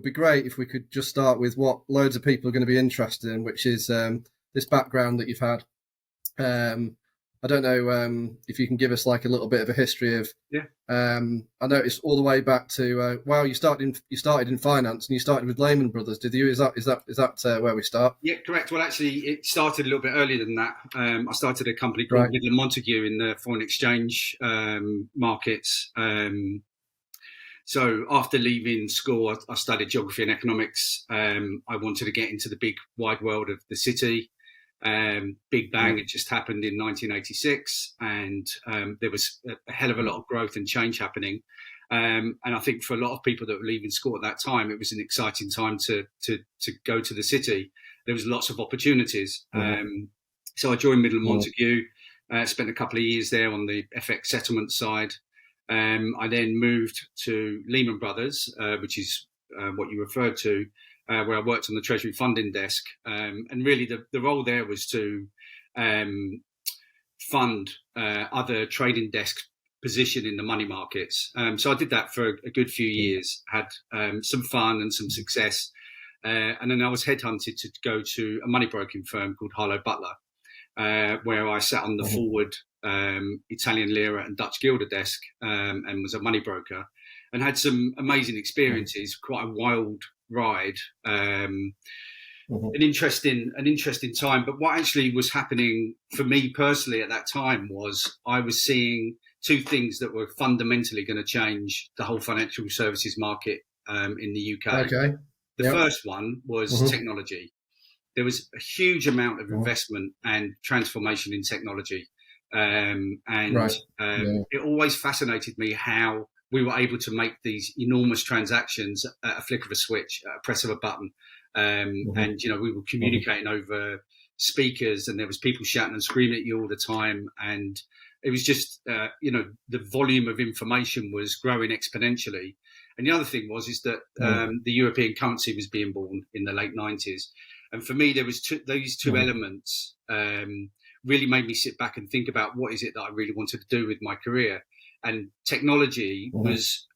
be great if we could just start with what loads of people are going to be interested in, which is this background that you've had. I don't know if you can give us like a little bit of a history of. Yeah. I noticed all the way back to you started in finance and you started with Lehman Brothers. Did you? Is that where we start? Yeah, correct. Well, actually, it started a little bit earlier than that. I started a company called Midland Montague in the foreign exchange markets. So after leaving school, I studied geography and economics. I wanted to get into the big wide world of the city. Big Bang had just happened in 1986, and there was a hell of a lot of growth and change happening. And I think for a lot of people that were leaving school at that time, it was an exciting time to go to the city. There was lots of opportunities. So I joined Midland Montague, spent a couple of years there on the FX settlement side. I then moved to Lehman Brothers, which is what you referred to, where I worked on the Treasury funding desk. And really the role there was to fund other trading desk position in the money markets. So I did that for a good few years, had some fun and some success. And then I was headhunted to go to a money broking firm called Harlow Butler, where I sat on the forward Italian lira and Dutch guilder desk and was a money broker, and had some amazing experiences, quite a wild ride, an interesting time. But what actually was happening for me personally at that time was I was seeing two things that were fundamentally going to change the whole financial services market in the UK. Okay. The first one was technology. There was a huge amount of investment and transformation in technology. It always fascinated me how we were able to make these enormous transactions at a flick of a switch, at a press of a button. And, we were communicating over speakers, and there was people shouting and screaming at you all the time. And it was just, the volume of information was growing exponentially. And the other thing is that the European currency was being born in the late 90s. And for me, there was these two elements really made me sit back and think about what is it that I really wanted to do with my career. And technology was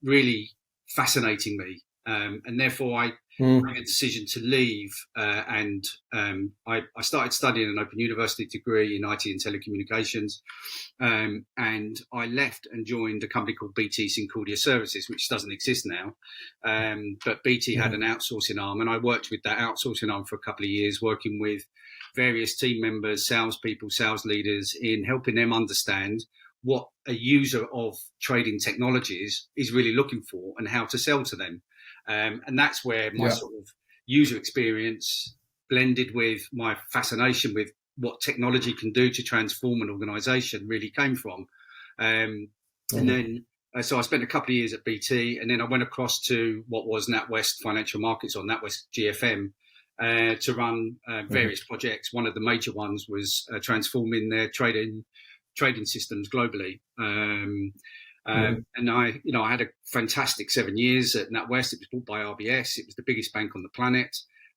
really fascinating me. And therefore, I made a decision to leave. And I started studying an Open University degree in IT and telecommunications. And I left and joined a company called BT Sincordia Services, which doesn't exist now. But BT had an outsourcing arm, and I worked with that outsourcing arm for a couple of years, working with various team members, salespeople, sales leaders, in helping them understand what a user of trading technologies is really looking for and how to sell to them. And that's where my sort of user experience blended with my fascination with what technology can do to transform an organization really came from. And then, so I spent a couple of years at BT, and then I went across to what was NatWest Financial Markets, or NatWest GFM, to run various projects. One of the major ones was transforming their trading systems globally. And I had a fantastic 7 years at NatWest. It was bought by RBS. It was the biggest bank on the planet.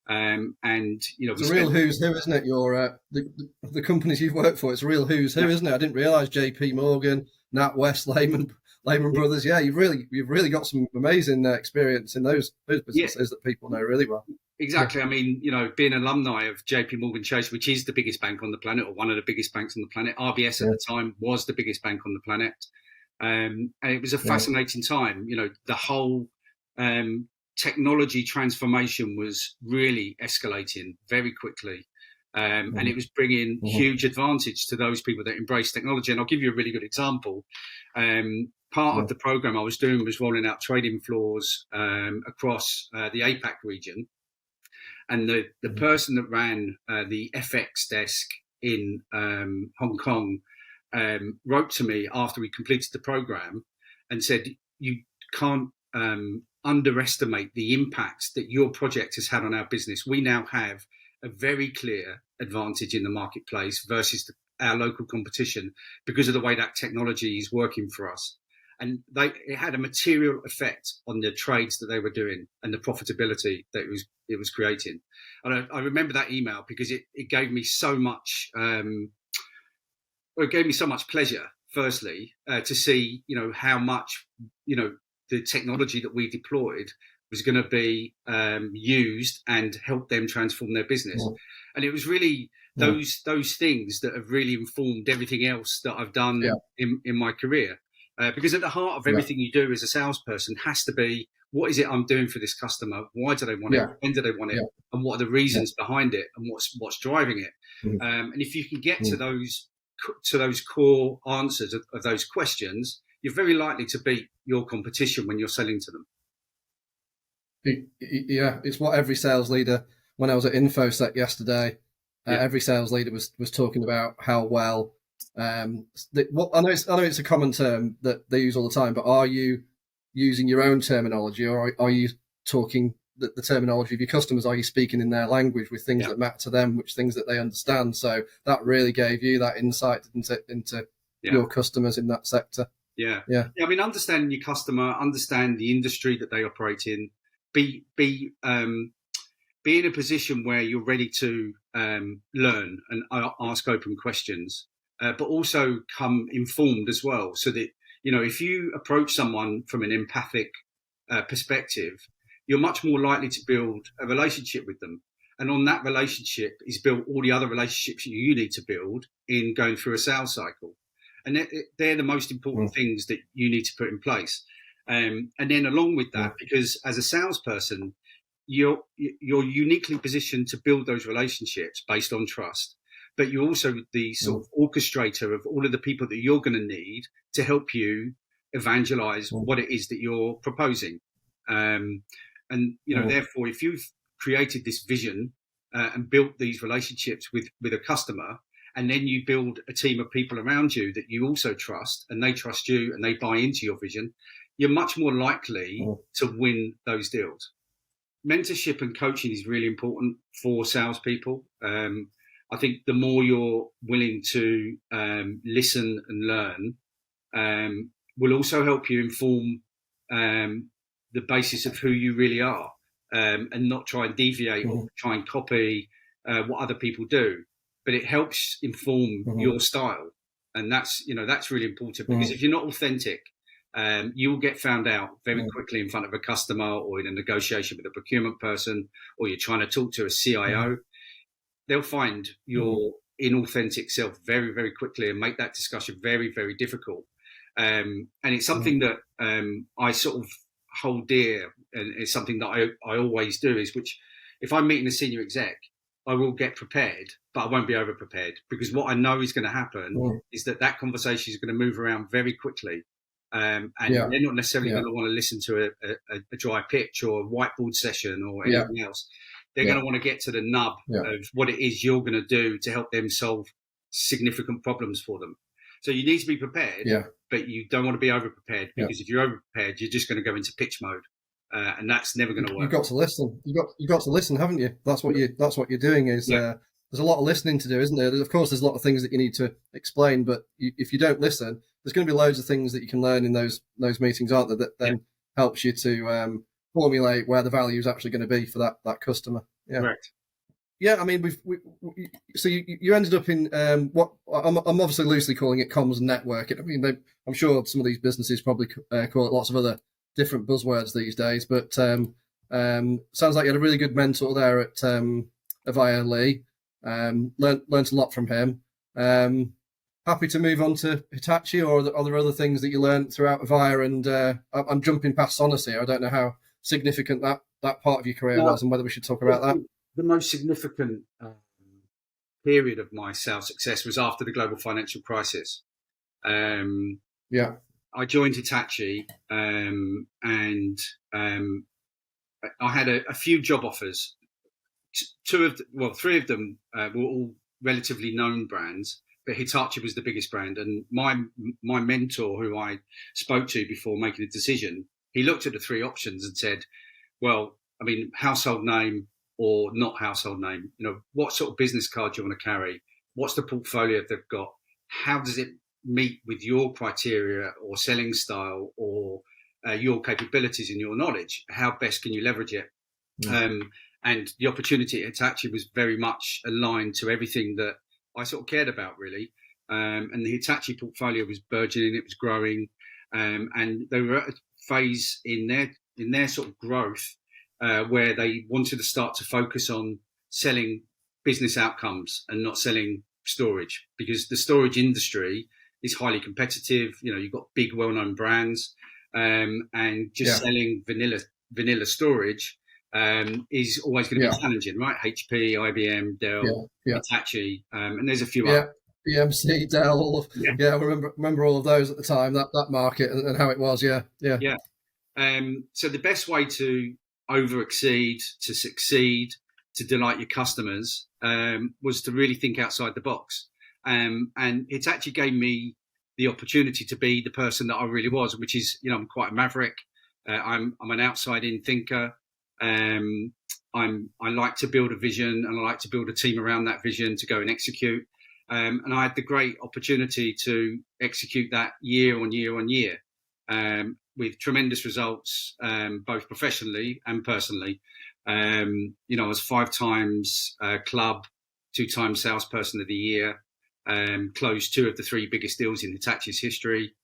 It's a real who's who, isn't it? Your the companies you've worked for. It's a real who's who, isn't it? I didn't realise JP Morgan, NatWest, Lehman Brothers. Yeah, you've really got some amazing experience in those businesses that people know really well. Exactly. I mean, being alumni of JP Morgan Chase, which is the biggest bank on the planet, or one of the biggest banks on the planet. RBS at the time was the biggest bank on the planet. And it was a fascinating time. The whole technology transformation was really escalating very quickly. And it was bringing huge advantage to those people that embrace technology. And I'll give you a really good example. Part of the program I was doing was rolling out trading floors across the APAC region. And the person that ran the FX desk in Hong Kong wrote to me after we completed the program and said, you can't underestimate the impact that your project has had on our business. We now have a very clear advantage in the marketplace versus our local competition because of the way that technology is working for us. And it had a material effect on the trades that they were doing and the profitability that it was creating. And I remember that email because it gave me so much. It gave me so much pleasure. Firstly, to see how much the technology that we deployed was going to be used and help them transform their business. And it was really those things that have really informed everything else that I've done in my career. Because at the heart of everything you do as a salesperson has to be, what is it I'm doing for this customer? Why do they want it? When do they want it? And what are the reasons behind it? And what's driving it? And if you can get to those core answers of those questions, you're very likely to beat your competition when you're selling to them. Yeah, it's what every sales leader, when I was at InfoSec yesterday, every sales leader was talking about how well. I know it's a common term that they use all the time, but are you using your own terminology, or are you talking the terminology of your customers? Are you speaking in their language with things that matter to them, which things that they understand? So that really gave you that insight into your customers in that sector. Yeah. I mean, understanding your customer, understand the industry that they operate in, be in a position where you're ready to learn and ask open questions, but also come informed as well. So that, if you approach someone from an empathic perspective, you're much more likely to build a relationship with them. And on that relationship is built all the other relationships you need to build in going through a sales cycle. And they're the most important things that you need to put in place. And then along with that, because as a salesperson, you're uniquely positioned to build those relationships based on trust, but you're also the sort of orchestrator of all of the people that you're going to need to help you evangelize what it is that you're proposing. Therefore, if you've created this vision and built these relationships with a customer, and then you build a team of people around you that you also trust, and they trust you and they buy into your vision, you're much more likely to win those deals. Mentorship and coaching is really important for salespeople. I think the more you're willing to listen and learn will also help you inform the basis of who you really are, and not try and deviate or try and copy what other people do. But it helps inform your style, and that's really important, because if you're not authentic, you will get found out very quickly in front of a customer, or in a negotiation with a procurement person, or you're trying to talk to a CIO. They'll find your inauthentic self very, very quickly and make that discussion very, very difficult. And it's something that I sort of hold dear, and it's something that I always do, is which, if I'm meeting a senior exec, I will get prepared, but I won't be over prepared, because what I know is going to happen is that conversation is going to move around very quickly. And they're not necessarily going to want to listen to a dry pitch or a whiteboard session or anything else. They're going to want to get to the nub of what it is you're going to do to help them solve significant problems for them. So you need to be prepared, but you don't want to be over prepared, because if you're over prepared, you're just going to go into pitch mode. And that's never going to work. You've got to listen. You've got to listen, haven't you? That's what you're doing. Is there's a lot of listening to do, isn't there? Of course, there's a lot of things that you need to explain, but if you don't listen, there's going to be loads of things that you can learn in those meetings, aren't there? That then helps you to formulate where the value is actually going to be for that customer. Yeah. Correct. Yeah, I mean, so you ended up in what I'm obviously loosely calling it comms and networking. I mean, I'm sure some of these businesses probably call it lots of other different buzzwords these days, but sounds like you had a really good mentor there at Avaya Lee. Learned a lot from him. Happy to move on to Hitachi, or are there other things that you learned throughout Avaya? And I'm jumping past Sonos here. I don't know how significant that part of your career was, and whether we should talk about that. The most significant period of my sales success was after the global financial crisis. I joined Hitachi, and I had a few job offers. Three of them were all relatively known brands, but Hitachi was the biggest brand. And my mentor, who I spoke to before making a decision, he looked at the three options and said, well, I mean, household name or not household name, what sort of business card do you want to carry? What's the portfolio they've got? How does it meet with your criteria or selling style or your capabilities and your knowledge? How best can you leverage it? And the opportunity at Hitachi was very much aligned to everything that I sort of cared about, really. And the Hitachi portfolio was burgeoning, it was growing, and they were at a phase in in their sort of growth, where they wanted to start to focus on selling business outcomes and not selling storage, because the storage industry is highly competitive. You've got big, well-known brands, and just selling vanilla storage is always going to be challenging, right? HP, IBM, Dell, Hitachi, and there's a few others. EMC, Dell, I remember all of those at the time. That market and how it was. So the best way to over-exceed, to succeed, to delight your customers was to really think outside the box. And it actually gave me the opportunity to be the person that I really was, which is, I'm quite a maverick. I'm an outside-in thinker. I like to build a vision, and I like to build a team around that vision to go and execute. And I had the great opportunity to execute that year on year on year, with tremendous results, both professionally and personally. I was 5 times club, 2 times salesperson of the year, closed 2 of the 3 biggest deals in Hitachi's history.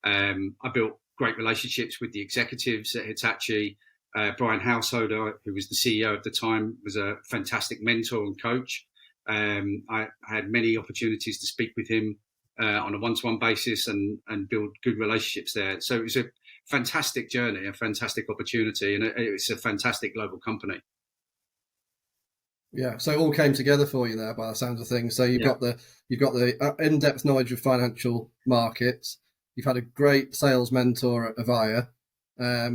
I built great relationships with the executives at Hitachi. Brian Householder, who was the CEO at the time, was a fantastic mentor and coach. I had many opportunities to speak with him on a one-to-one basis and build good relationships there. So it was a fantastic journey, a fantastic opportunity, and it's a fantastic global company. Yeah, so it all came together for you there by the sounds of things. So you've got the in-depth knowledge of financial markets. You've had a great sales mentor at Avaya.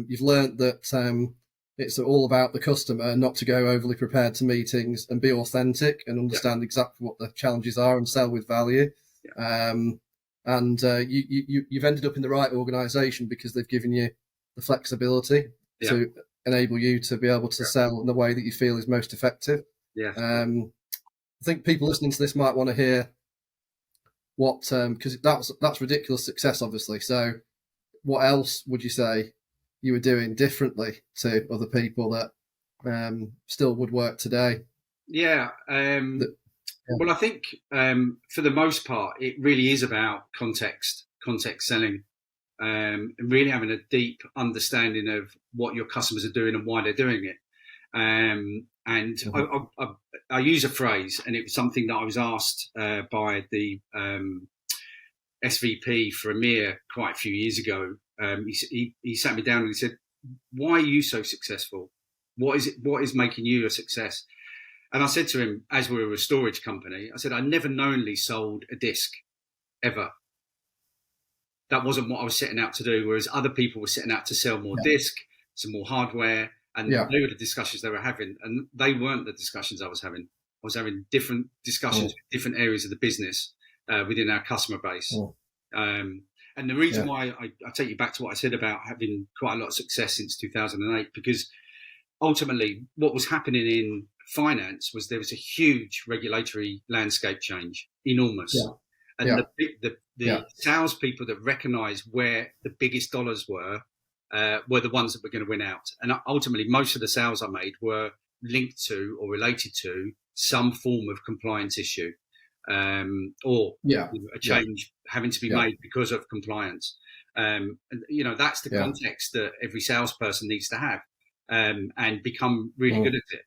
You've learnt that it's all about the customer, not to go overly prepared to meetings, and be authentic and understand exactly what the challenges are and sell with value. You've ended up in the right organisation because they've given you the flexibility to enable you to be able to sell in the way that you feel is most effective. I think people listening to this might want to hear what, because that's ridiculous success, obviously. So what else would you say you were doing differently to other people that still would work today? Well, I think for the most part, it really is about context selling, and really having a deep understanding of what your customers are doing and why they're doing it. I use a phrase, and it was something that I was asked by the SVP for EMEA quite a few years ago. He sat me down and he said, "Why are you so successful? What is making you a success?" And I said to him, as we were a storage company, I said, "I never knowingly sold a disk, ever. That wasn't what I was setting out to do, whereas other people were setting out to sell more disk, some more hardware, and they were the discussions they were having, and they weren't the discussions I was having. I was having different discussions with different areas of the business within our customer base. And the reason why I take you back to what I said about having quite a lot of success since 2008, because ultimately what was happening in finance was there was a huge regulatory landscape change, enormous. And the salespeople that recognised where the biggest dollars were the ones that were going to win out. And ultimately, most of the sales I made were linked to or related to some form of compliance issue, or a change having to be made because of compliance. And that's the context that every salesperson needs to have, and become really good at it.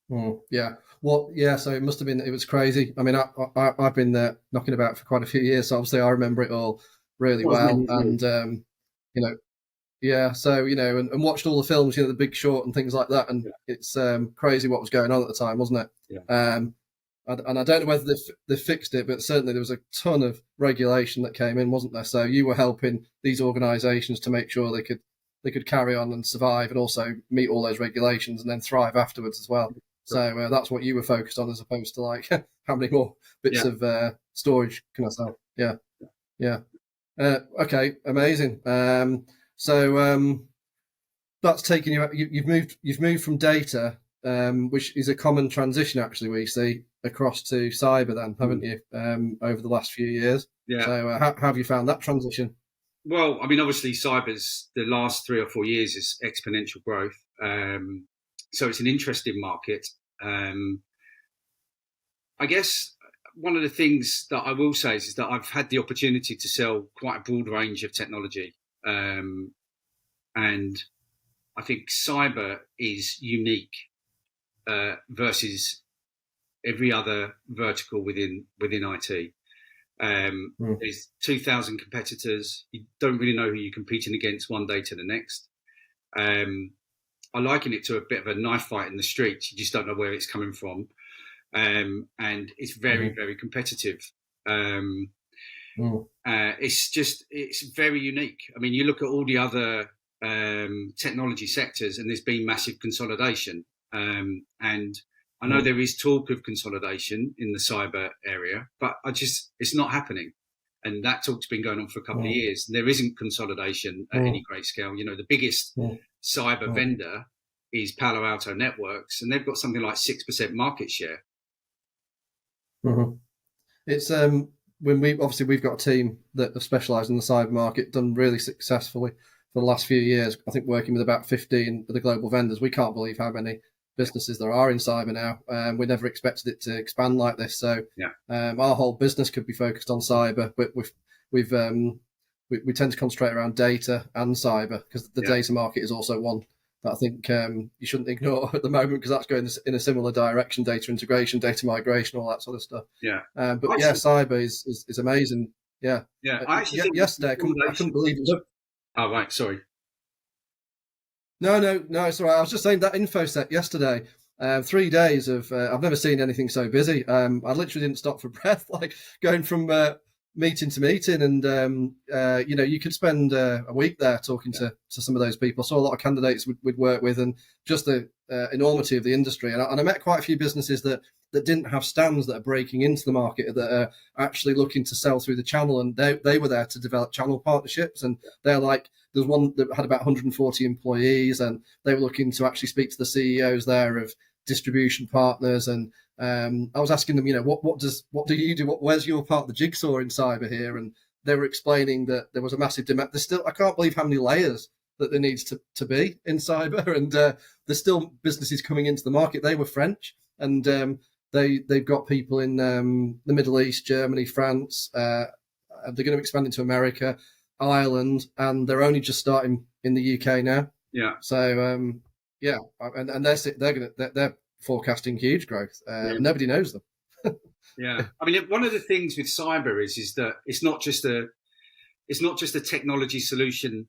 So it must have been, it was crazy. I mean, I've been there knocking about for quite a few years, so obviously I remember it all really well. And and watched all the films, The Big Short and things like that, and it's crazy what was going on at the time, wasn't it? And I don't know whether they've fixed it, but certainly there was a ton of regulation that came in, wasn't there? So you were helping these organisations to make sure they could carry on and survive, and also meet all those regulations and then thrive afterwards as well. So that's what you were focused on, as opposed to like how many more bits of storage can I sell? Okay, amazing. So that's taken you. You've moved from data, which is a common transition actually we see across to cyber, then, haven't you? Over the last few years. So how have you found that transition? Well, I mean, obviously, cyber's the last 3 or 4 years is exponential growth. So it's an interesting market. I guess one of the things that I will say is that I've had the opportunity to sell quite a broad range of technology. And and I think cyber is unique versus every other vertical within IT. There's 2,000 competitors. You don't really know who you're competing against one day to the next. I liken it to a bit of a knife fight in the streets. You just don't know where it's coming from. And it's very, very competitive. It's very unique. I mean, you look at all the other technology sectors and there's been massive consolidation. And I know there is talk of consolidation in the cyber area, but it's not happening. And that talk's been going on for a couple of years. There isn't consolidation at any great scale. You know, the biggest cyber vendor is Palo Alto Networks, and they've got something like 6% market share. It's when we've got a team that have specialised in the cyber market, done really successfully for the last few years. I think working with about 15 of the global vendors. We can't believe how many businesses there are in cyber now. We never expected it to expand like this. So our whole business could be focused on cyber, but we tend to concentrate around data and cyber because the data market is also one that I think you shouldn't ignore at the moment because that's going in a similar direction: data integration, data migration, all that sort of stuff. Cyber is amazing. Yeah. I actually think yesterday I couldn't believe it. Oh right, sorry. No, it's all right. I was just saying that info set yesterday, 3 days of, I've never seen anything so busy. I literally didn't stop for breath, like going from meeting to meeting. And, you could spend a week there talking to some of those people. Saw a lot of candidates we'd work with and just the enormity of the industry. And I met quite a few businesses that didn't have stands that are breaking into the market, that are actually looking to sell through the channel. And they were there to develop channel partnerships. And they're like, there's one that had about 140 employees, and they were looking to actually speak to the CEOs there of distribution partners. And I was asking them, what do you do? Where's your part of the jigsaw in cyber here? And they were explaining that there was a massive demand. I can't believe how many layers that there needs to be in cyber. And there's still businesses coming into the market. They were French, and they've got people in the Middle East, Germany, France. They're going to expand into America, Ireland, and they're only just starting in the UK now. Yeah. So and they're forecasting huge growth. Nobody knows them. Yeah. I mean, one of the things with cyber is that it's not just a technology solution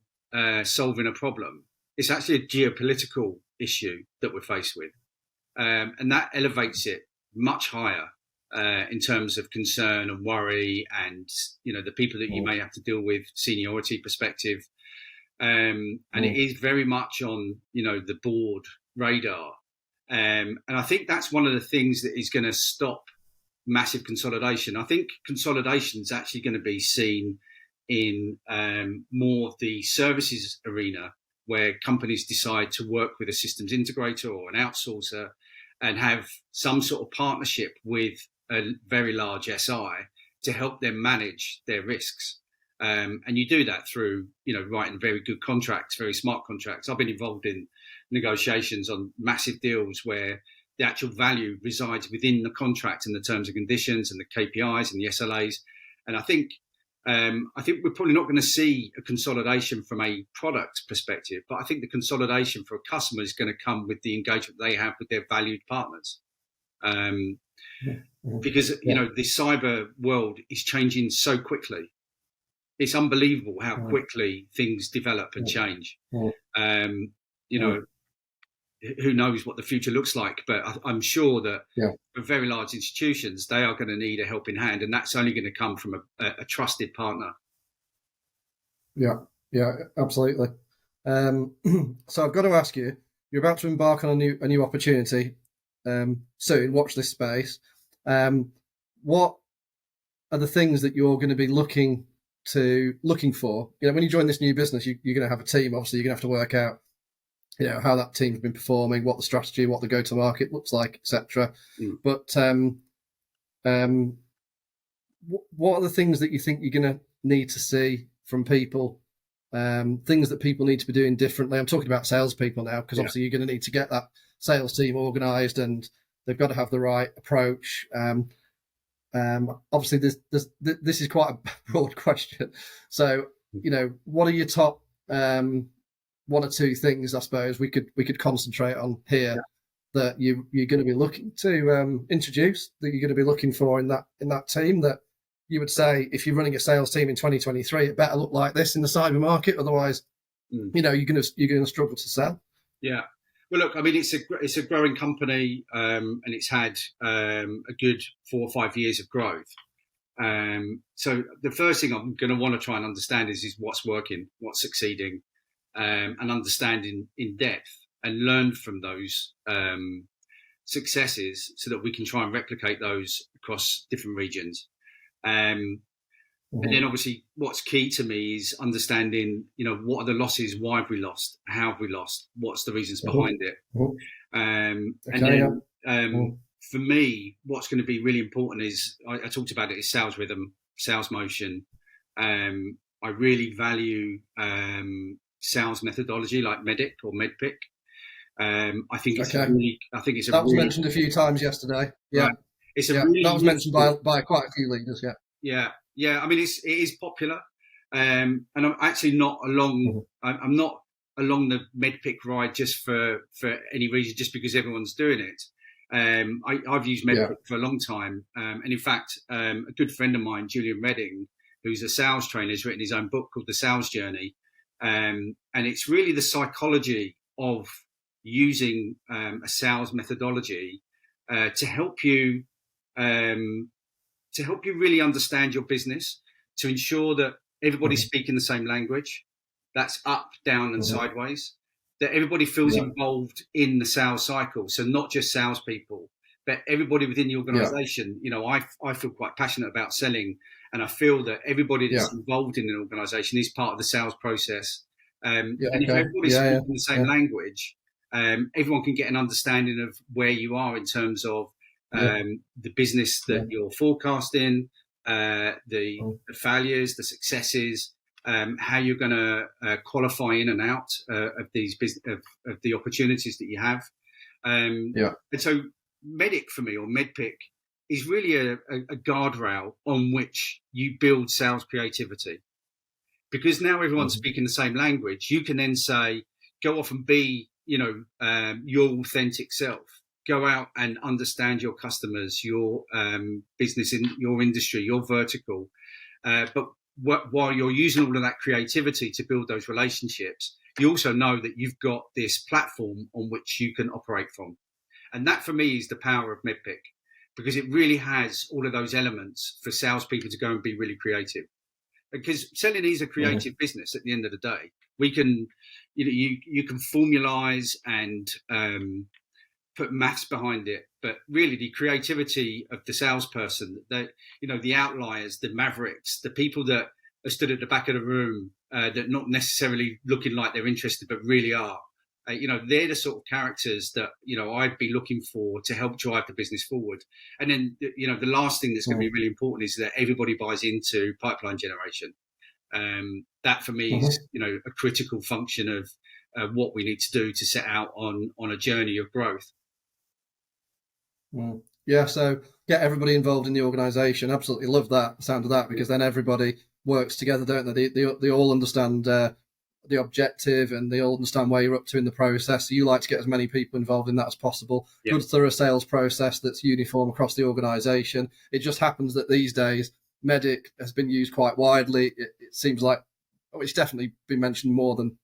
solving a problem. It's actually a geopolitical issue that we're faced with, and that elevates it much higher. In terms of concern and worry, and the people that you may have to deal with, seniority perspective, and it is very much on the board radar, and I think that's one of the things that is going to stop massive consolidation. I think consolidation is actually going to be seen in more of the services arena, where companies decide to work with a systems integrator or an outsourcer and have some sort of partnership with a very large SI to help them manage their risks. And you do that through, writing very good contracts, very smart contracts. I've been involved in negotiations on massive deals where the actual value resides within the contract and the terms and conditions and the KPIs and the SLAs. And I think we're probably not going to see a consolidation from a product perspective, but I think the consolidation for a customer is going to come with the engagement they have with their valued partners. Because the cyber world is changing so quickly. It's unbelievable how quickly things develop and change. Who knows what the future looks like, but I'm sure that for very large institutions, they are going to need a helping hand, and that's only going to come from a trusted partner. Yeah, absolutely. So I've got to ask you, you're about to embark on a new opportunity soon. Watch this space. What are the things that you're going to be looking for? When you join this new business, you're going to have a team. Obviously, you're going to have to work out, how that team's been performing, what the strategy, what the go-to-market looks like, etc. But what are the things that you think you're going to need to see from people? Things that people need to be doing differently. I'm talking about salespeople now, because obviously you're going to need to get that sales team organised, and they've got to have the right approach. Obviously, this is quite a broad question. So, what are your top one or two things I suppose we could concentrate on here that you're going to be looking to introduce, that you're going to be looking for in that team, that you would say if you're running a sales team in 2023, it better look like this in the cyber market, otherwise, you're going to struggle to sell. Yeah. Well, look, I mean, it's a growing company, and it's had a good 4 or 5 years of growth. So the first thing I'm going to want to try and understand is what's working, what's succeeding, and understand in depth and learn from those successes so that we can try and replicate those across different regions. And then obviously what's key to me is understanding, what are the losses, why have we lost, how have we lost, what's the reasons behind it. And then for me, what's going to be really important is, I talked about it, is sales rhythm, sales motion. I really value sales methodology like MEDIC or MEDPIC. I think it's that was mentioned a few times yesterday. Yeah, right. That was mentioned by quite a few leaders. Yeah. I mean, it is popular, and I'm actually not along. I'm not along the MEDPIC ride just for any reason, just because everyone's doing it. I've used MEDPIC for a long time, and in fact, a good friend of mine, Julian Redding, who's a sales trainer, has written his own book called The Sales Journey, and it's really the psychology of using a sales methodology to help you really understand your business, to ensure that everybody's speaking the same language, that's up, down, and sideways, that everybody feels involved in the sales cycle. So not just salespeople, but everybody within the organization. I feel quite passionate about selling, and I feel that everybody that's involved in an organization is part of the sales process. And if everybody's speaking the same language, everyone can get an understanding of where you are in terms of the business that you're forecasting, the failures, the successes, how you're going to qualify in and out of these of the opportunities that you have. And so MEDIC for me, or MEDPIC, is really a guardrail on which you build sales creativity. Because now everyone's speaking the same language, you can then say, go off and be, your authentic self. Go out and understand your customers, your business, in your industry, your vertical. But while you're using all of that creativity to build those relationships, you also know that you've got this platform on which you can operate from. And that, for me, is the power of MEDPIC, because it really has all of those elements for salespeople to go and be really creative. Because selling is a creative business at the end of the day. We can, you can formalize and put maths behind it, but really the creativity of the salesperson, the outliers, the mavericks, the people that are stood at the back of the room, that not necessarily looking like they're interested, but really are, they're the sort of characters that, I'd be looking for to help drive the business forward. And then, the last thing that's going to be really important is that everybody buys into pipeline generation. That for me is, a critical function of what we need to do to set out on a journey of growth. Yeah, so get everybody involved in the organisation. Absolutely love that sound of that, because then everybody works together, don't they? They all understand the objective, and they all understand where you're up to in the process. So you like to get as many people involved in that as possible. Good thorough sales process that's uniform across the organisation. It just happens that these days MEDIC has been used quite widely. It seems like it's definitely been mentioned more than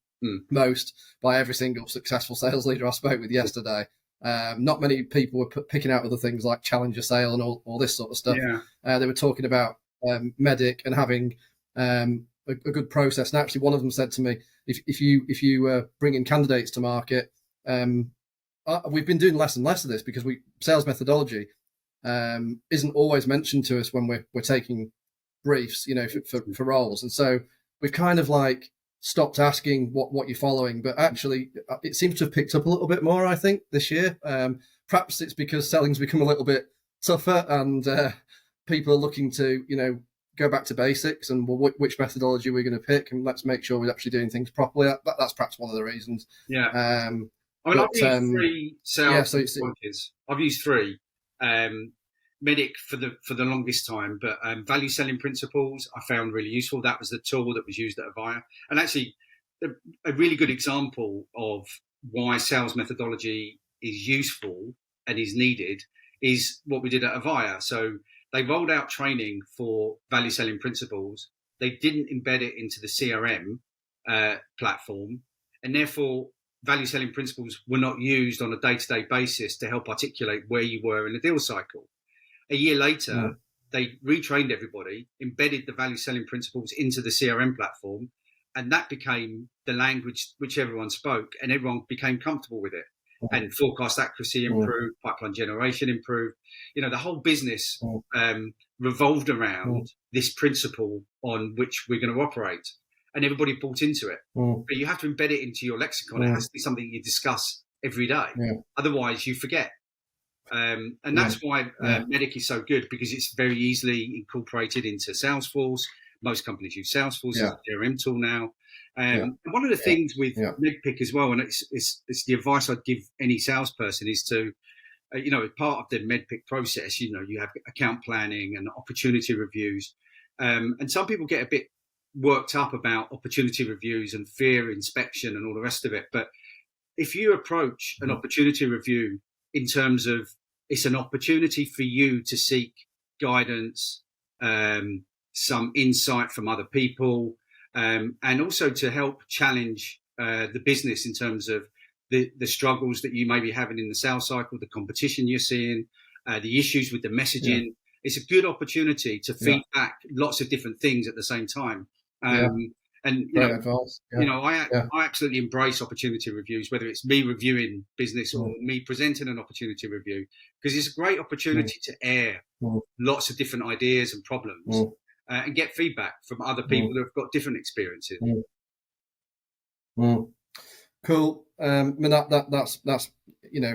most by every single successful sales leader I spoke with yesterday. Not many people were picking out other things like challenger sale and all this sort of stuff. They were talking about MEDIC and having a good process. And actually, one of them said to me, if you bring in candidates to market, we've been doing less and less of this because sales methodology isn't always mentioned to us when we're taking briefs, for roles. And so we've kind of like stopped asking what you're following, but actually it seems to have picked up a little bit more, I think, this year. Perhaps it's because selling's become a little bit tougher, and people are looking to, go back to basics and which methodology we're going to pick, and let's make sure we're actually doing things properly. That's perhaps one of the reasons. I've used three sales approaches. I've used three. MEDIC for the longest time, but value selling principles I found really useful. That was the tool that was used at Avaya, and actually a really good example of why sales methodology is useful and is needed is what we did at Avaya. So they rolled out training for value selling principles. They didn't embed it into the CRM platform, and therefore value selling principles were not used on a day-to-day basis to help articulate where you were in the deal cycle. A year later, they retrained everybody, embedded the value selling principles into the CRM platform, and that became the language which everyone spoke, and everyone became comfortable with it. And forecast accuracy improved, pipeline generation improved. The whole business revolved around this principle on which we're going to operate, and everybody bought into it. But you have to embed it into your lexicon. It has to be something you discuss every day. Otherwise, you forget. And that's why Medic is so good, because it's very easily incorporated into Salesforce. Most companies use Salesforce as a CRM tool now. And one of the things with MedPick as well, and it's the advice I'd give any salesperson, is to, as part of the MedPick process, you have account planning and opportunity reviews. And some people get a bit worked up about opportunity reviews and fear inspection and all the rest of it. But if you approach an opportunity review in terms of it's an opportunity for you to seek guidance, some insight from other people, and also to help challenge the business in terms of the struggles that you may be having in the sales cycle, the competition you're seeing, the issues with the messaging. It's a good opportunity to feed back lots of different things at the same time. And I absolutely embrace opportunity reviews, whether it's me reviewing business or me presenting an opportunity review, because it's a great opportunity to air lots of different ideas and problems and get feedback from other people who have got different experiences. Cool. I mean,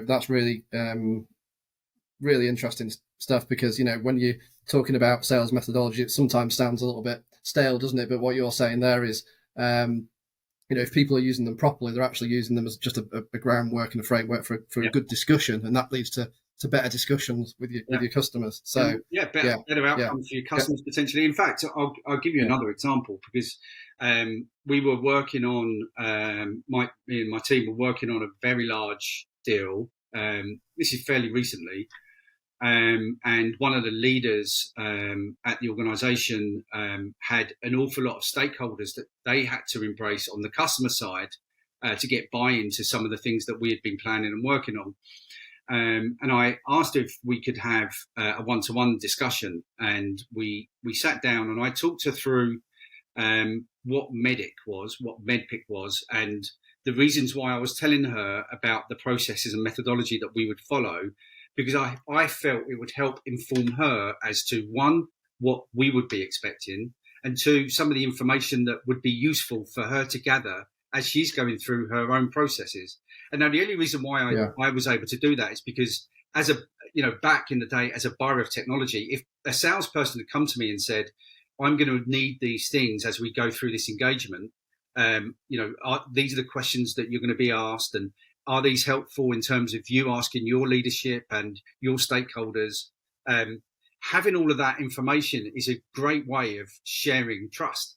that's really really interesting stuff, because when you're talking about sales methodology, it sometimes sounds a little bit stale, doesn't it? But what you're saying there is, if people are using them properly, they're actually using them as just a groundwork and a framework for a good discussion, and that leads to better discussions with your customers. So better outcomes for your customers potentially. In fact, I'll give you another example, because we were working on me and my team were working on a very large deal. This is fairly recently. And one of the leaders at the organisation had an awful lot of stakeholders that they had to embrace on the customer side to get buy-in to some of the things that we had been planning and working on. And I asked if we could have a one-to-one discussion, and we sat down and I talked her through what MedPick was, and the reasons why I was telling her about the processes and methodology that we would follow, because I felt it would help inform her as to, one, what we would be expecting, and two, some of the information that would be useful for her to gather as she's going through her own processes. And now the only reason why I was able to do that is because back in the day as a buyer of technology, if a salesperson had come to me and said, I'm going to need these things as we go through this engagement, these are the questions that you're going to be asked, and are these helpful in terms of you asking your leadership and your stakeholders? Having all of that information is a great way of sharing trust.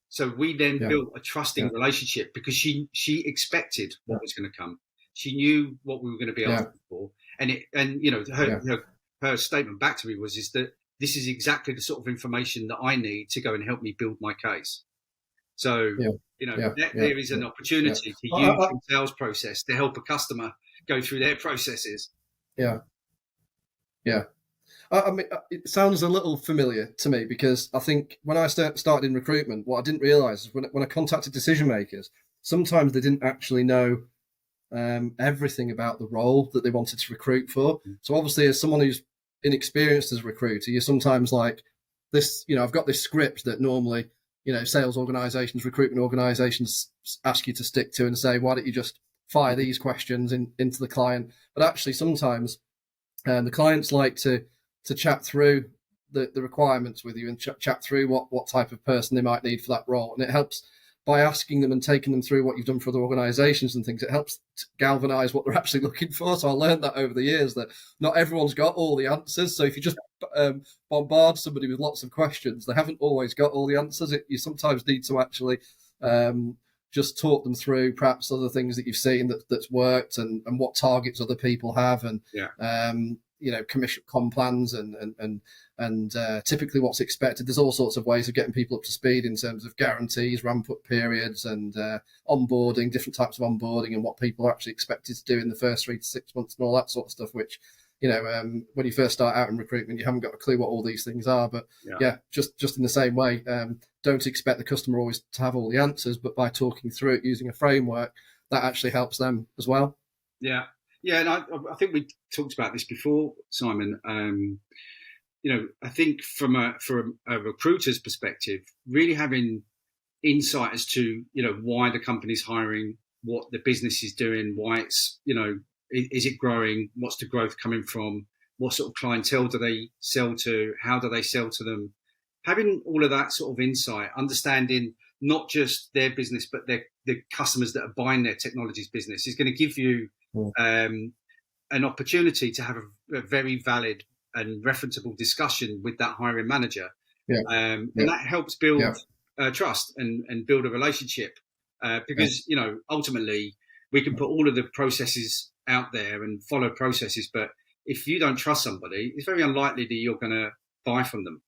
So we then built a trusting relationship, because she expected what was going to come. She knew what we were going to be asking for, and her statement back to me is that this is exactly the sort of information that I need to go and help me build my case. So there is an opportunity to use the sales process to help a customer go through their processes. I mean, it sounds a little familiar to me, because I think when I started in recruitment, what I didn't realise is when I contacted decision makers, sometimes they didn't actually know everything about the role that they wanted to recruit for. So obviously, as someone who's inexperienced as a recruiter, you're sometimes like this, I've got this script that normally, sales organisations, recruitment organisations ask you to stick to and say, why don't you just fire these questions into the client? But actually, sometimes the clients like to chat through the requirements with you and chat through what type of person they might need for that role. And it helps by asking them and taking them through what you've done for other organisations and things. It helps to galvanise what they're actually looking for. So I learned that over the years, that not everyone's got all the answers. So if you just bombard somebody with lots of questions, they haven't always got all the answers. You sometimes need to actually just talk them through perhaps other things that you've seen that's worked, and what targets other people have, and commission plans, and typically what's expected. There's all sorts of ways of getting people up to speed in terms of guarantees, ramp up periods, and onboarding, different types of onboarding, and what people are actually expected to do in the first 3 to 6 months, and all that sort of stuff, which, when you first start out in recruitment, you haven't got a clue what all these things are. But just in the same way, don't expect the customer always to have all the answers, but by talking through it using a framework, that actually helps them as well. Yeah. Yeah, and I think we talked about this before, Simon. I think from a recruiter's perspective, really having insight as to why the company's hiring, what the business is doing, why it's is it growing, what's the growth coming from, what sort of clientele do they sell to, how do they sell to them, having all of that sort of insight, understanding not just their business but the customers that are buying their technologies business, is going to give you an opportunity to have a very valid and referenceable discussion with that hiring manager. And that helps build trust and build a relationship, because ultimately we can put all of the processes out there and follow processes, but if you don't trust somebody, it's very unlikely that you're going to buy from them.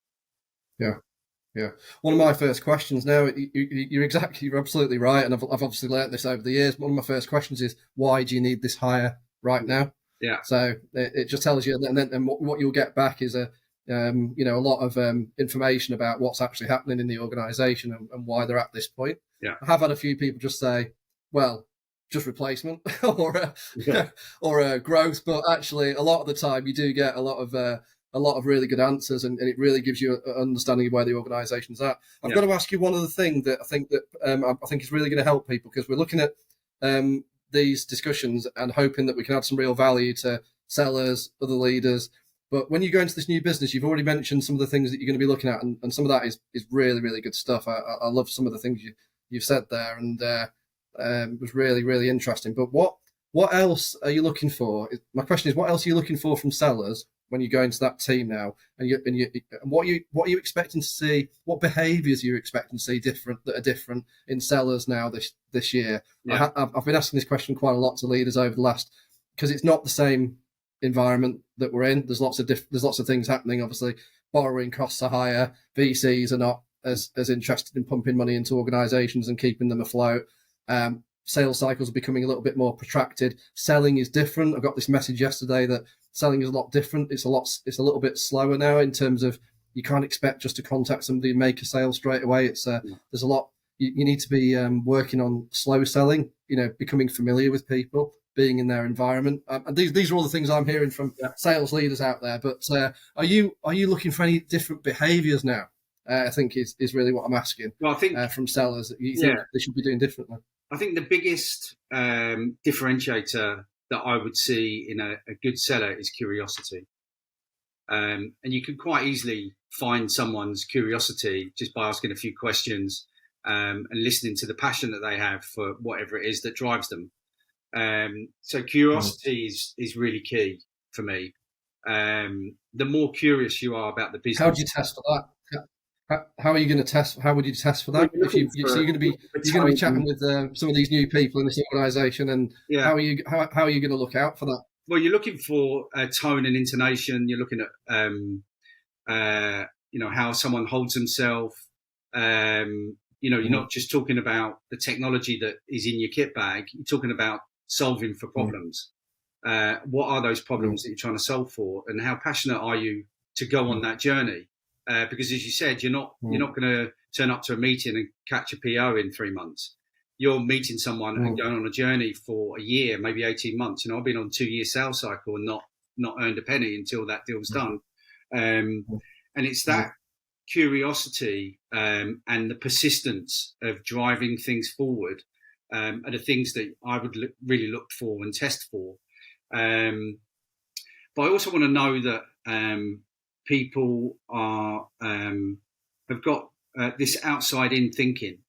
Yeah. One of my first questions now, you're absolutely right, and I've obviously learnt this over the years. One of my first questions is, why do you need this hire right now? Yeah. So it just tells you, and then what you'll get back is a lot of information about what's actually happening in the organisation and why they're at this point. Yeah. I have had a few people just say, well, just replacement or a growth, but actually a lot of the time you do get a lot of really good answers, and it really gives you an understanding of where the organisation's at. I've got to ask you one other thing that I think is really going to help people, because we're looking at these discussions and hoping that we can add some real value to sellers, other leaders. But when you go into this new business, you've already mentioned some of the things that you're going to be looking at, and some of that is really, really good stuff. I love some of the things you've said there, and it was really, really interesting. But what else are you looking for? My question is, what else are you looking for from sellers when you go into that team now, and what are you expecting to see? What behaviours are you expecting to see that are different in sellers now this year? Yeah. I've been asking this question quite a lot to leaders over the last, because it's not the same environment that we're in. There's lots of things happening. Obviously, borrowing costs are higher. VCs are not as interested in pumping money into organisations and keeping them afloat. Sales cycles are becoming a little bit more protracted. Selling is different. I got this message yesterday that selling is a lot different. It's a little bit slower now, in terms of you can't expect just to contact somebody and make a sale straight away. There's a lot. You need to be working on slow selling. Becoming familiar with people, being in their environment. And these are all the things I'm hearing from sales leaders out there. But are you looking for any different behaviours now? I think is really what I'm asking. Well, I think from sellers that you think they should be doing differently. I think the biggest differentiator that I would see in a good seller is curiosity. And you can quite easily find someone's curiosity just by asking a few questions and listening to the passion that they have for whatever it is that drives them. So curiosity is really key for me. The more curious you are about the business. How do you test for that? How are you going to test? How would you test for that? You're going to be chatting with some of these new people in this organisation, and how are you going to look out for that? Well, you're looking for tone and intonation. You're looking at how someone holds himself. You're not just talking about the technology that is in your kit bag. You're talking about solving for problems. What are those problems that you're trying to solve for, and how passionate are you to go on that journey? Because, as you said, you're not going to turn up to a meeting and catch a PO in 3 months. You're meeting someone and going on a journey for a year, maybe 18 months. I've been on a 2-year sales cycle and not earned a penny until that deal's done. And it's that curiosity and the persistence of driving things forward are the things that I would really look for and test for. But I also want to know that people have got this outside-in thinking.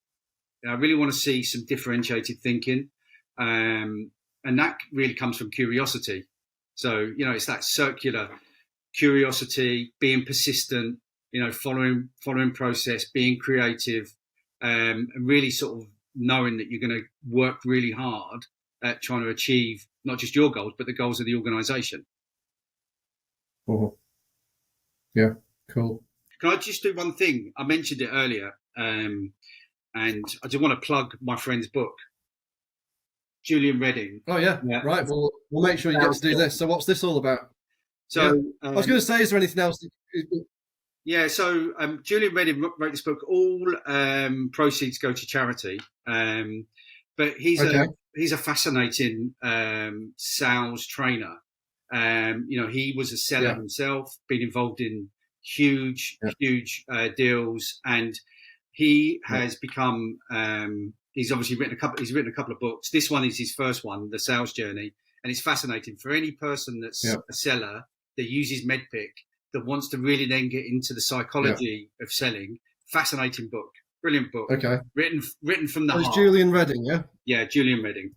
I really want to see some differentiated thinking, and that really comes from curiosity. So, it's that circular curiosity, being persistent, following process, being creative, and really sort of knowing that you're going to work really hard at trying to achieve not just your goals, but the goals of the organisation. Yeah, cool. Can I just do one thing? I mentioned it earlier, and I just want to plug my friend's book, Julian Redding. Oh yeah, right. Well, we'll make sure you get to do this. So, what's this all about? So, I was going to say, is there anything else? Yeah. So, Julian Redding wrote this book. All proceeds go to charity. But he's a fascinating sales trainer. He was a seller himself, been involved in huge deals, and he has become. He's obviously written a couple of books. This one is his first one, The Sales Journey, and it's fascinating for any person that's a seller that uses MedPick that wants to really then get into the psychology of selling. Fascinating book, brilliant book. Okay, written from the heart. Julian Redding, yeah. Yeah, Julian Redding.